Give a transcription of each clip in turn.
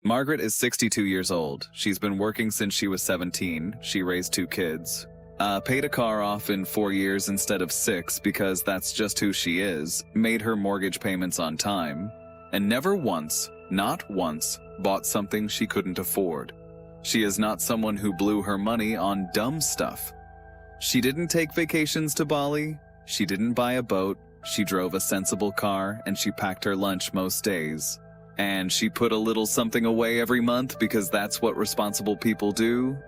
Margaret is 62 years old. She's been working since she was 17. She raised 2 kids. Paid a car off in 4 years instead of 6 because that's just who she is. Made her mortgage payments on time. And never once, not once, bought something she couldn't afford. She is not someone who blew her money on dumb stuff. She didn't take vacations to Bali. She didn't buy a boat. She drove a sensible car and she packed her lunch most days. And she put a little something away every month because that's what responsible people do.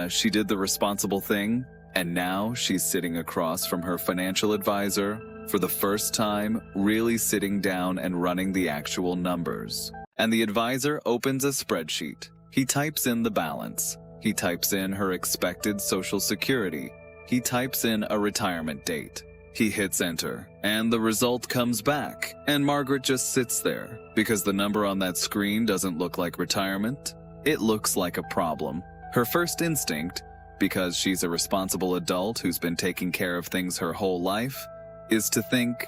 She did the responsible thing. And now she's sitting across from her financial advisor for the first time, really sitting down and running the actual numbers. And the advisor opens a spreadsheet. He types in the balance. He types in her expected Social Security. He types in a retirement date. He hits enter, and the result comes back, and Margaret just sits there, because the number on that screen doesn't look like retirement. It looks like a problem. Her first instinct, because she's a responsible adult who's been taking care of things her whole life, is to think,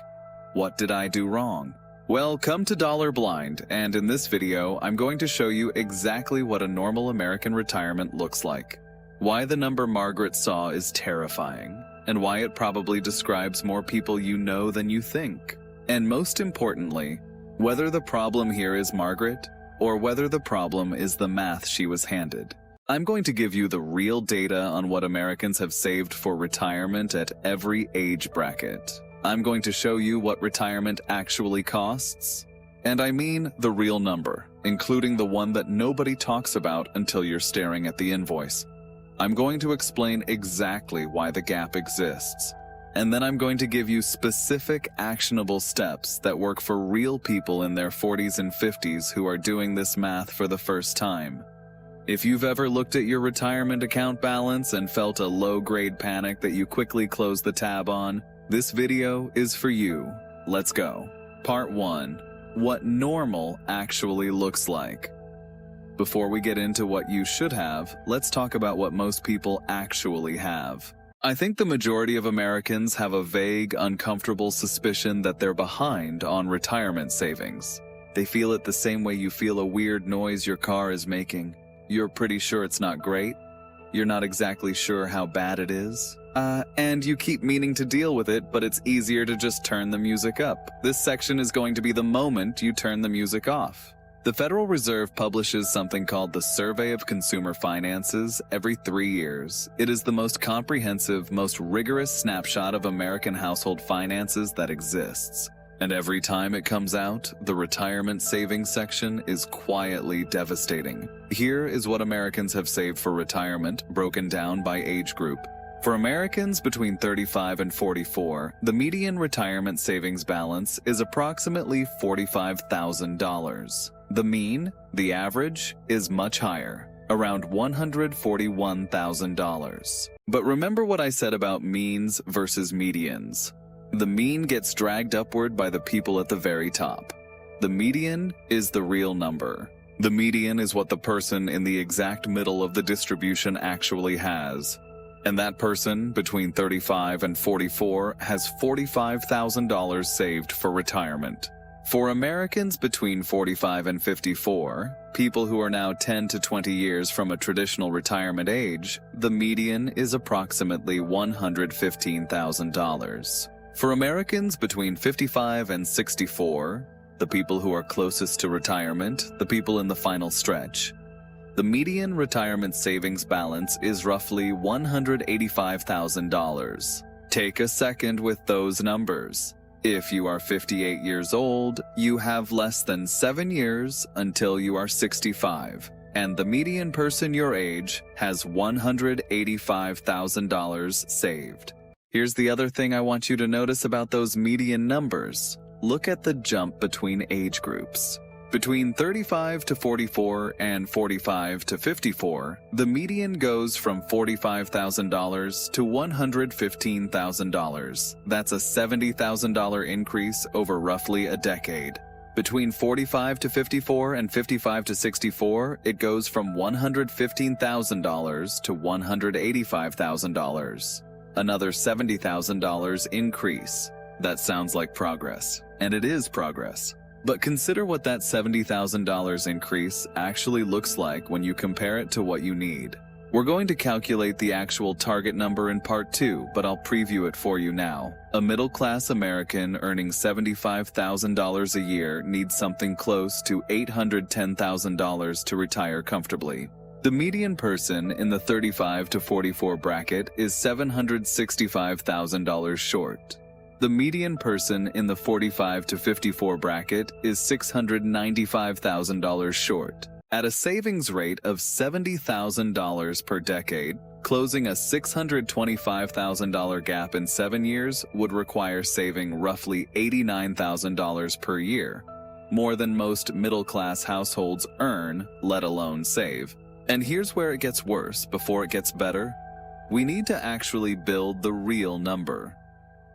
what did I do wrong? Well, come to Dollar Blind, and in this video, I'm going to show you exactly what a normal American retirement looks like. Why the number Margaret saw is terrifying, and why it probably describes more people you know than you think. And most importantly, whether the problem here is Margaret, or whether the problem is the math she was handed. I'm going to give you the real data on what Americans have saved for retirement at every age bracket. I'm going to show you what retirement actually costs. And I mean the real number, including the one that nobody talks about until you're staring at the invoice. I'm going to explain exactly why the gap exists. And then I'm going to give you specific actionable steps that work for real people in their 40s and 50s who are doing this math for the first time. If you've ever looked at your retirement account balance and felt a low-grade panic that you quickly closed the tab on, this video is for you. Let's go. Part 1. What normal actually looks like. Before we get into what you should have, let's talk about what most people actually have. I think the majority of Americans have a vague, uncomfortable suspicion that they're behind on retirement savings. They feel it the same way you feel a weird noise your car is making. You're pretty sure it's not great. You're not exactly sure how bad it is. And you keep meaning to deal with it, but it's easier to just turn the music up. This section is going to be the moment you turn the music off. The Federal Reserve publishes something called the Survey of Consumer Finances every 3 years. It is the most comprehensive, most rigorous snapshot of American household finances that exists. And every time it comes out, the retirement savings section is quietly devastating. Here is what Americans have saved for retirement, broken down by age group. For Americans between 35 and 44, the median retirement savings balance is approximately $45,000. The mean, the average, is much higher, around $141,000. But remember what I said about means versus medians. The mean gets dragged upward by the people at the very top. The median is the real number. The median is what the person in the exact middle of the distribution actually has. And that person, between 35 and 44, has $45,000 saved for retirement. For Americans between 45 and 54, people who are now 10 to 20 years from a traditional retirement age, the median is approximately $115,000. For Americans between 55 and 64, the people who are closest to retirement, the people in the final stretch, the median retirement savings balance is roughly $185,000. Take a second with those numbers. If you are 58 years old, you have less than 7 years until you are 65, and the median person your age has $185,000 saved. Here's the other thing I want you to notice about those median numbers. Look at the jump between age groups. Between 35 to 44 and 45 to 54, the median goes from $45,000 to $115,000. That's a $70,000 increase over roughly a decade. Between 45 to 54 and 55 to 64, it goes from $115,000 to $185,000. Another $70,000 increase. That sounds like progress, and it is progress. But consider what that $70,000 increase actually looks like when you compare it to what you need. We're going to calculate the actual target number in part 2, but I'll preview it for you now. A middle-class American earning $75,000 a year needs something close to $810,000 to retire comfortably. The median person in the 35 to 44 bracket is $765,000 short. The median person in the 45 to 54 bracket is $695,000 short. At a savings rate of $70,000 per decade, closing a $625,000 gap in 7 years would require saving roughly $89,000 per year, more than most middle-class households earn, let alone save. And here's where it gets worse before it gets better. We need to actually build the real number.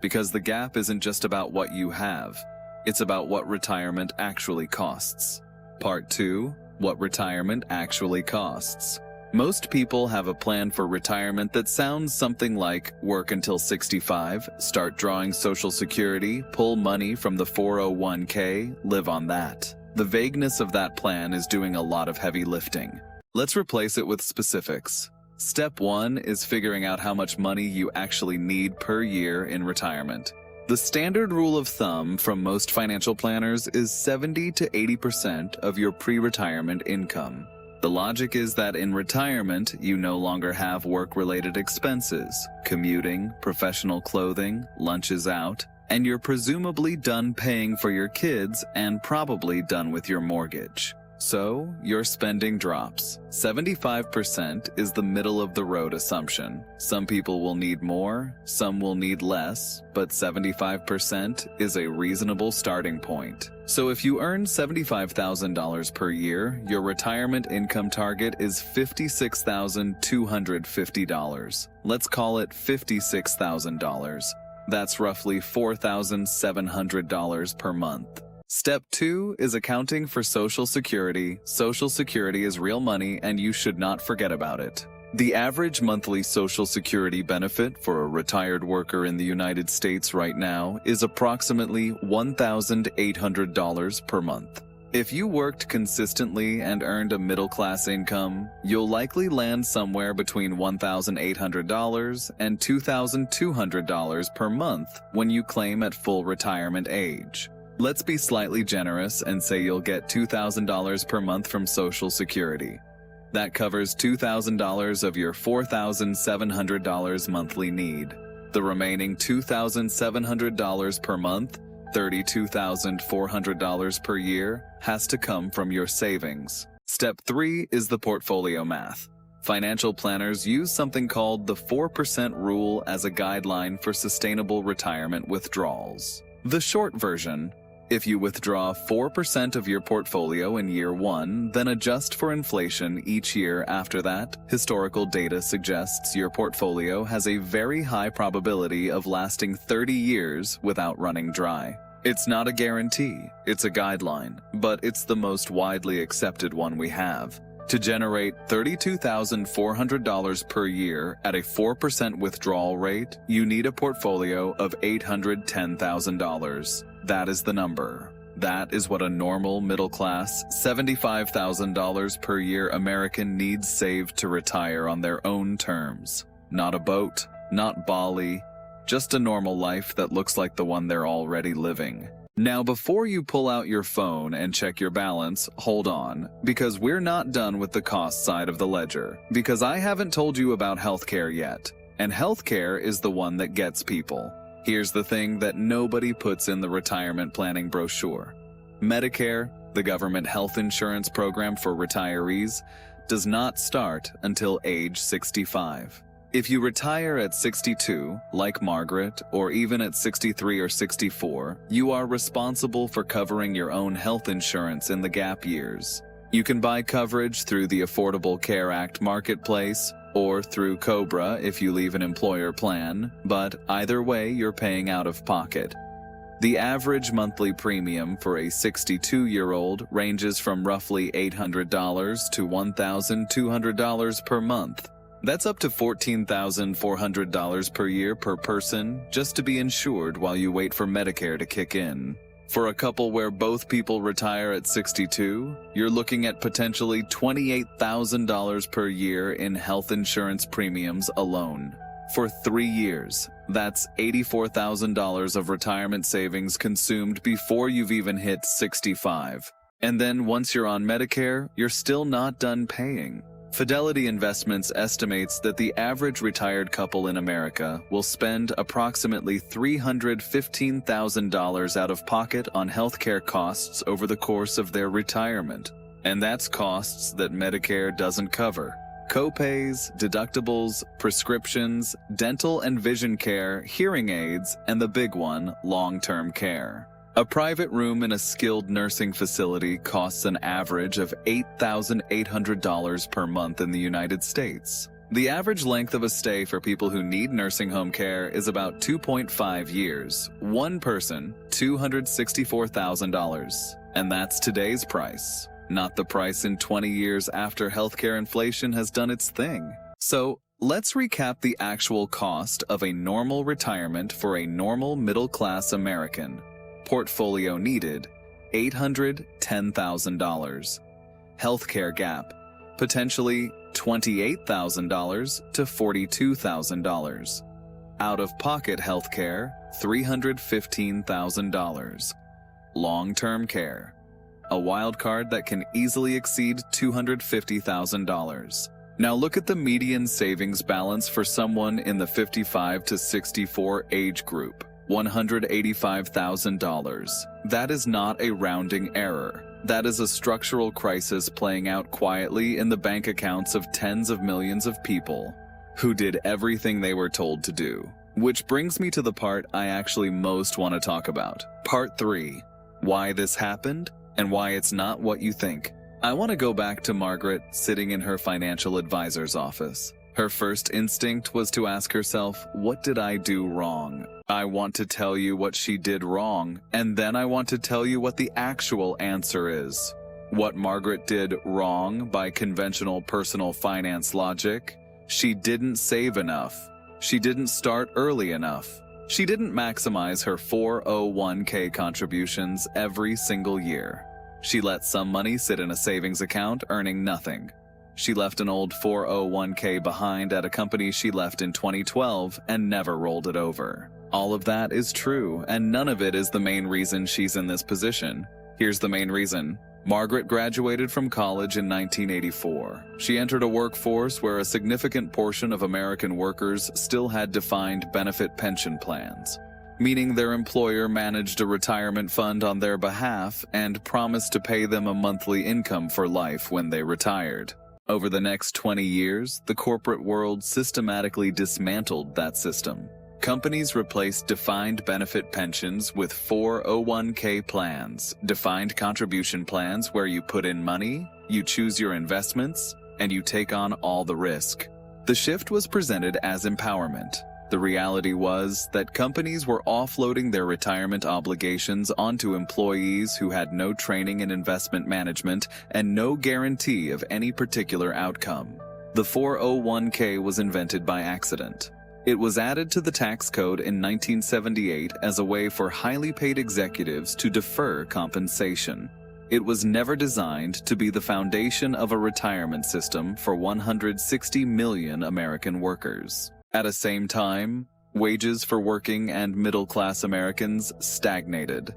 Because the gap isn't just about what you have, it's about what retirement actually costs. Part 2. What retirement actually costs. Most people have a plan for retirement that sounds something like work until 65, start drawing Social Security, pull money from the 401k, live on that. The vagueness of that plan is doing a lot of heavy lifting. Let's replace it with specifics. Step 1 is figuring out how much money you actually need per year in retirement. The standard rule of thumb from most financial planners is 70 to 80% of your pre-retirement income. The logic is that in retirement, you no longer have work-related expenses, commuting, professional clothing, lunches out, and you're presumably done paying for your kids and probably done with your mortgage. So, your spending drops. 75% is the middle-of-the-road assumption. Some people will need more, some will need less, but 75% is a reasonable starting point. So if you earn $75,000 per year, your retirement income target is $56,250. Let's call it $56,000. That's roughly $4,700 per month. Step 2 is accounting for Social Security. Social Security is real money and you should not forget about it. The average monthly Social Security benefit for a retired worker in the United States right now is approximately $1,800 per month. If you worked consistently and earned a middle-class income, you'll likely land somewhere between $1,800 and $2,200 per month when you claim at full retirement age. Let's be slightly generous and say you'll get $2,000 per month from Social Security. That covers $2,000 of your $4,700 monthly need. The remaining $2,700 per month, $32,400 per year, has to come from your savings. Step 3 is the portfolio math. Financial planners use something called the 4% rule as a guideline for sustainable retirement withdrawals. The short version: if you withdraw 4% of your portfolio in year 1, then adjust for inflation each year after that, historical data suggests your portfolio has a very high probability of lasting 30 years without running dry. It's not a guarantee, it's a guideline, but it's the most widely accepted one we have. To generate $32,400 per year at a 4% withdrawal rate, you need a portfolio of $810,000. That is the number. That is what a normal middle-class $75,000 per year American needs saved to retire on their own terms. Not a boat, not Bali, just a normal life that looks like the one they're already living. Now, before you pull out your phone and check your balance, hold on, because we're not done with the cost side of the ledger, because I haven't told you about healthcare yet, and healthcare is the one that gets people. Here's the thing that nobody puts in the retirement planning brochure. Medicare, the government health insurance program for retirees, does not start until age 65. If you retire at 62, like Margaret, or even at 63 or 64, you are responsible for covering your own health insurance in the gap years. You can buy coverage through the Affordable Care Act marketplace, or through COBRA if you leave an employer plan, but either way you're paying out of pocket. The average monthly premium for a 62-year-old ranges from roughly $800 to $1,200 per month. That's up to $14,400 per year per person just to be insured while you wait for Medicare to kick in. For a couple where both people retire at 62, you're looking at potentially $28,000 per year in health insurance premiums alone. For 3 years, that's $84,000 of retirement savings consumed before you've even hit 65. And then once you're on Medicare, you're still not done paying. Fidelity Investments estimates that the average retired couple in America will spend approximately $315,000 out of pocket on healthcare costs over the course of their retirement. And that's costs that Medicare doesn't cover. Copays, deductibles, prescriptions, dental and vision care, hearing aids, and the big one, long-term care. A private room in a skilled nursing facility costs an average of $8,800 per month in the United States. The average length of a stay for people who need nursing home care is about 2.5 years. One person, $264,000. And that's today's price, not the price in 20 years after healthcare inflation has done its thing. So, let's recap the actual cost of a normal retirement for a normal middle-class American. Portfolio needed, $810,000. Healthcare gap, potentially $28,000 to $42,000. Out-of-pocket healthcare, $315,000. Long-term care, a wild card that can easily exceed $250,000. Now look at the median savings balance for someone in the 55 to 64 age group. $185,000. That is not a rounding error. That is a structural crisis playing out quietly in the bank accounts of tens of millions of people who did everything they were told to do. Which brings me to the part I actually most want to talk about. Part 3. Why this happened and why it's not what you think. I want to go back to Margaret sitting in her financial advisor's office. Her first instinct was to ask herself, what did I do wrong? I want to tell you what she did wrong, and then I want to tell you what the actual answer is. What Margaret did wrong by conventional personal finance logic? She didn't save enough. She didn't start early enough. She didn't maximize her 401k contributions every single year. She let some money sit in a savings account earning nothing. She left an old 401k behind at a company she left in 2012 and never rolled it over. All of that is true, and none of it is the main reason she's in this position. Here's the main reason. Margaret graduated from college in 1984. She entered a workforce where a significant portion of American workers still had defined benefit pension plans, meaning their employer managed a retirement fund on their behalf and promised to pay them a monthly income for life when they retired. Over the next 20 years, the corporate world systematically dismantled that system. Companies replaced defined benefit pensions with 401k plans, defined contribution plans where you put in money, you choose your investments, and you take on all the risk. The shift was presented as empowerment. The reality was that companies were offloading their retirement obligations onto employees who had no training in investment management and no guarantee of any particular outcome. The 401k was invented by accident. It was added to the tax code in 1978 as a way for highly paid executives to defer compensation. It was never designed to be the foundation of a retirement system for 160 million American workers. At the same time, wages for working and middle-class Americans stagnated.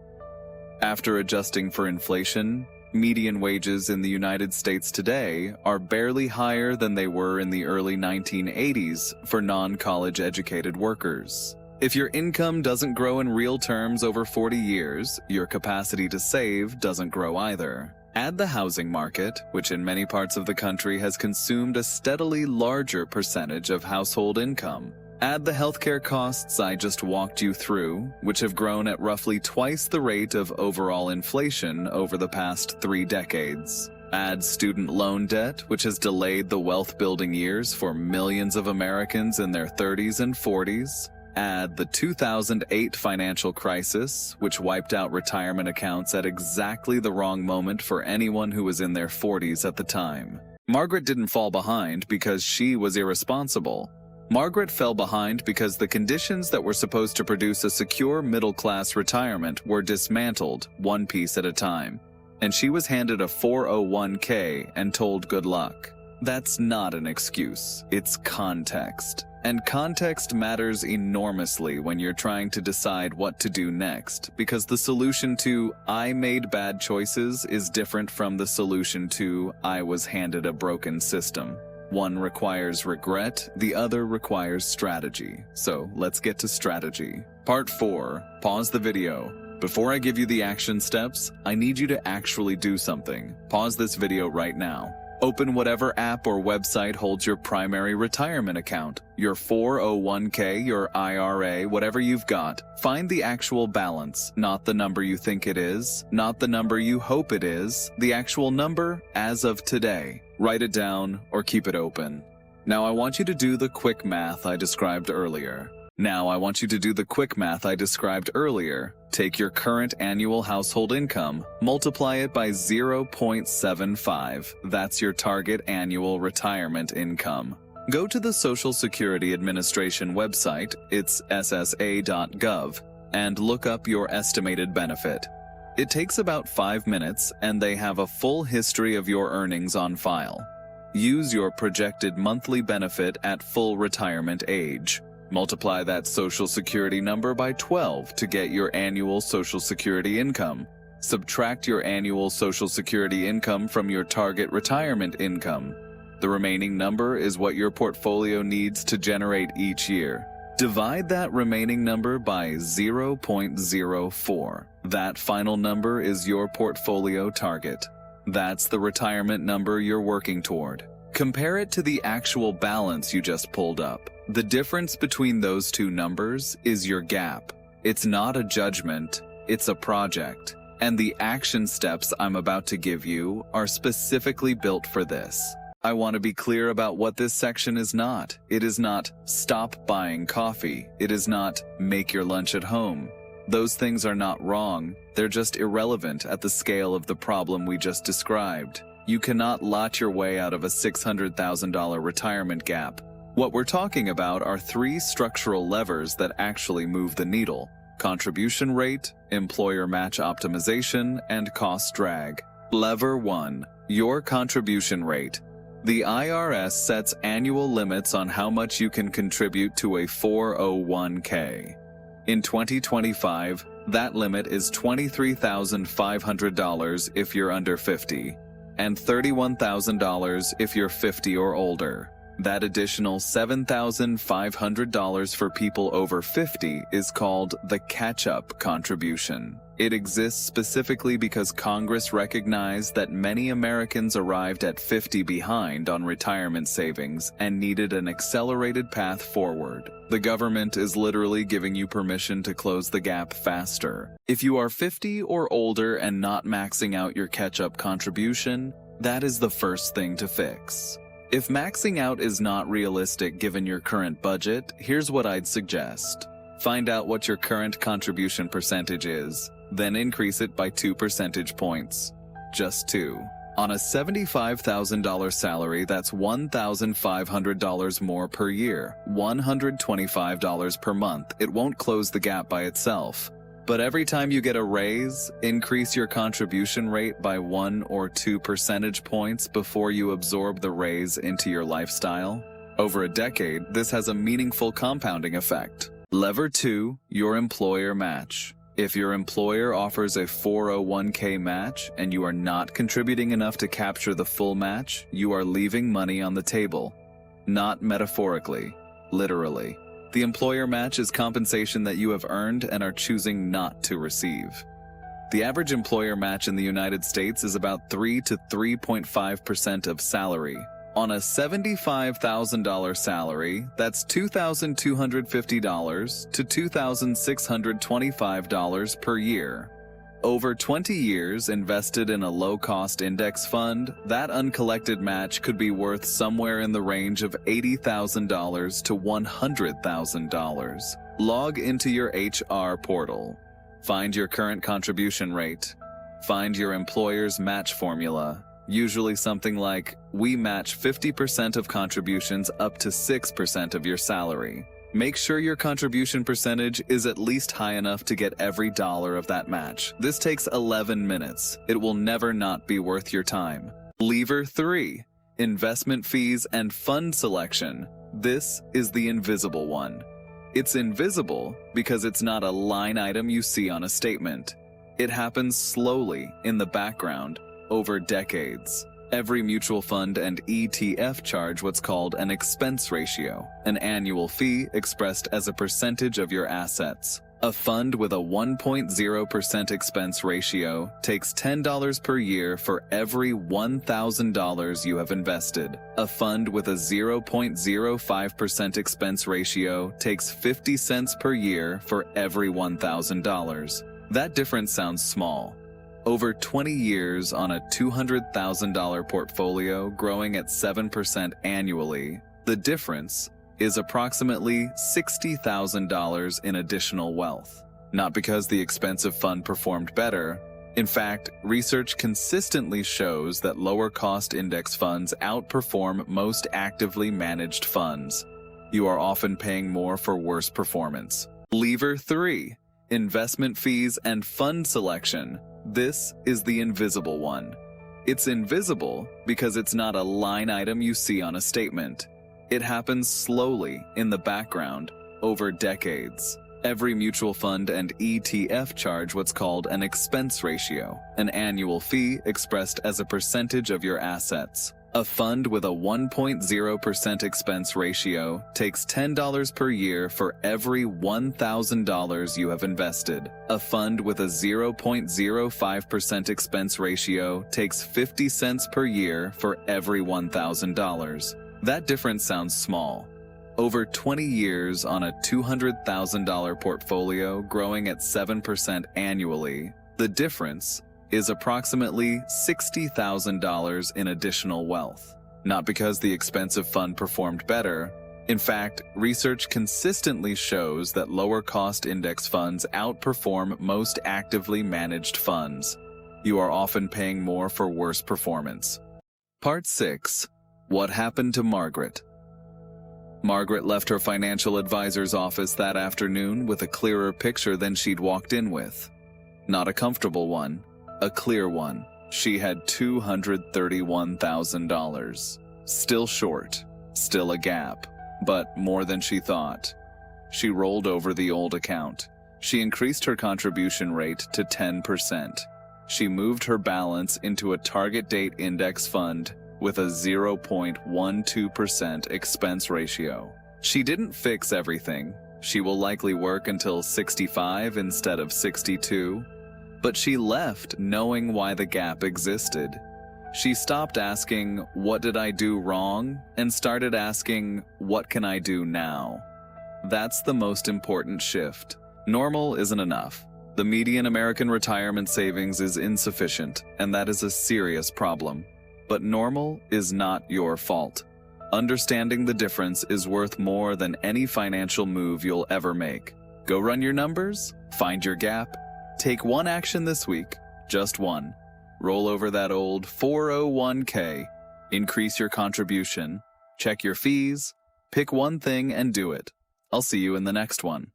After adjusting for inflation, median wages in the United States today are barely higher than they were in the early 1980s for non-college educated workers. If your income doesn't grow in real terms over 40 years, your capacity to save doesn't grow either. Add the housing market, which in many parts of the country has consumed a steadily larger percentage of household income. Add the healthcare costs I just walked you through, which have grown at roughly twice the rate of overall inflation over the past 3 decades. Add student loan debt, which has delayed the wealth-building years for millions of Americans in their 30s and 40s. Add the 2008 financial crisis, which wiped out retirement accounts at exactly the wrong moment for anyone who was in their 40s at the time. Margaret didn't fall behind because she was irresponsible. Margaret fell behind because the conditions that were supposed to produce a secure middle-class retirement were dismantled one piece at a time, and she was handed a 401k and told good luck. That's not an excuse, it's context. And context matters enormously when you're trying to decide what to do next, because the solution to "I made bad choices" is different from the solution to "I was handed a broken system." One requires regret, the other requires strategy. So let's get to strategy. Part 4. Pause the video. Before I give you the action steps, I need you to actually do something. Pause this video right now. Open whatever app or website holds your primary retirement account, your 401k, your IRA, whatever you've got. Find the actual balance, not the number you think it is, not the number you hope it is, the actual number as of today. Write it down or keep it open. Now I want you to do the quick math I described earlier. Take your current annual household income, multiply it by 0.75. That's your target annual retirement income. Go to the Social Security Administration website, it's ssa.gov, and look up your estimated benefit. It takes about 5 minutes, and they have a full history of your earnings on file. Use your projected monthly benefit at full retirement age. Multiply that Social Security number by 12 to get your annual Social Security income. Subtract your annual Social Security income from your target retirement income. The remaining number is what your portfolio needs to generate each year. Divide that remaining number by 0.04. That final number is your portfolio target. That's the retirement number you're working toward. Compare it to the actual balance you just pulled up. The difference between those two numbers is your gap. It's not a judgment, it's a project. And the action steps I'm about to give you are specifically built for this. I want to be clear about what this section is not. It is not stop buying coffee. It is not make your lunch at home. Those things are not wrong. They're just irrelevant at the scale of the problem we just described. You cannot lot your way out of a $600,000 retirement gap. What we're talking about are 3 structural levers that actually move the needle: contribution rate, employer match optimization, and cost drag. Lever 1. Your contribution rate. The IRS sets annual limits on how much you can contribute to a 401k. In 2025, that limit is $23,500 if you're under 50, and $31,000 if you're 50 or older. That additional $7,500 for people over 50 is called the catch-up contribution. It exists specifically because Congress recognized that many Americans arrived at 50 behind on retirement savings and needed an accelerated path forward. The government is literally giving you permission to close the gap faster. If you are 50 or older and not maxing out your catch-up contribution, that is the first thing to fix. If maxing out is not realistic given your current budget, here's what I'd suggest. Find out what your current contribution percentage is, then increase it by 2 percentage points. Just 2. On a $75,000 salary, that's $1,500 more per year, $125 per month. It won't close the gap by itself. But every time you get a raise, increase your contribution rate by 1 or 2 percentage points before you absorb the raise into your lifestyle. Over a decade, this has a meaningful compounding effect. Lever 2, your employer match. If your employer offers a 401k match and you are not contributing enough to capture the full match, you are leaving money on the table. Not metaphorically, literally. The employer match is compensation that you have earned and are choosing not to receive. The average employer match in the United States is about 3 to 3.5% of salary. On a $75,000 salary, that's $2,250 to $2,625 per year. Over 20 years invested in a low-cost index fund, that uncollected match could be worth somewhere in the range of $80,000 to $100,000. Log into your HR portal. Find your current contribution rate. Find your employer's match formula. Usually something like, we match 50% of contributions up to 6% of your salary. Make sure your contribution percentage is at least high enough to get every dollar of that match. This takes 11 minutes. It will never not be worth your time. Lever 3. Investment fees and fund selection. This is the invisible one. It's invisible because it's not a line item you see on a statement. It happens slowly in the background over decades. Every mutual fund and ETF charge what's called an expense ratio, an annual fee expressed as a percentage of your assets. A fund with a 1.0% expense ratio takes $10 per year for every $1,000 you have invested. A fund with a 0.05% expense ratio takes 50 cents per year for every $1,000. That difference sounds small. Over 20 years on a $200,000 portfolio growing at 7% annually, the difference is approximately $60,000 in additional wealth. Not because the expensive fund performed better. In fact, research consistently shows that lower-cost index funds outperform most actively managed funds. You are often paying more for worse performance. Lever 3. Investment fees and fund selection. This is the invisible one. It's invisible because it's not a line item you see on a statement. It happens slowly in the background over decades. Every mutual fund and ETF charge what's called an expense ratio, an annual fee expressed as a percentage of your assets. A fund with a 1.0% expense ratio takes $10 per year for every $1,000 you have invested. A fund with a 0.05% expense ratio takes 50 cents per year for every $1,000. That difference sounds small. Over 20 years on a $200,000 portfolio growing at 7% annually, the difference is approximately $60,000 in additional wealth. Not because the expensive fund performed better. In fact, research consistently shows that lower-cost index funds outperform most actively managed funds. You are often paying more for worse performance. Part 6. What happened to Margaret? Margaret left her financial advisor's office that afternoon with a clearer picture than she'd walked in with. Not a comfortable one. A clear one. She had $231,000. Still short, still a gap, but more than she thought. She rolled over the old account. She increased her contribution rate to 10%. She moved her balance into a target date index fund with a 0.12% expense ratio. She didn't fix everything. She will likely work until 65 instead of 62. But she left knowing why the gap existed. She stopped asking, "What did I do wrong?" and started asking, "What can I do now?" That's the most important shift. Normal isn't enough. The median American retirement savings is insufficient, and that is a serious problem. But normal is not your fault. Understanding the difference is worth more than any financial move you'll ever make. Go run your numbers, find your gap. Take one action this week, just one. Roll over that old 401k. Increase your contribution. Check your fees. Pick one thing and do it. I'll see you in the next one.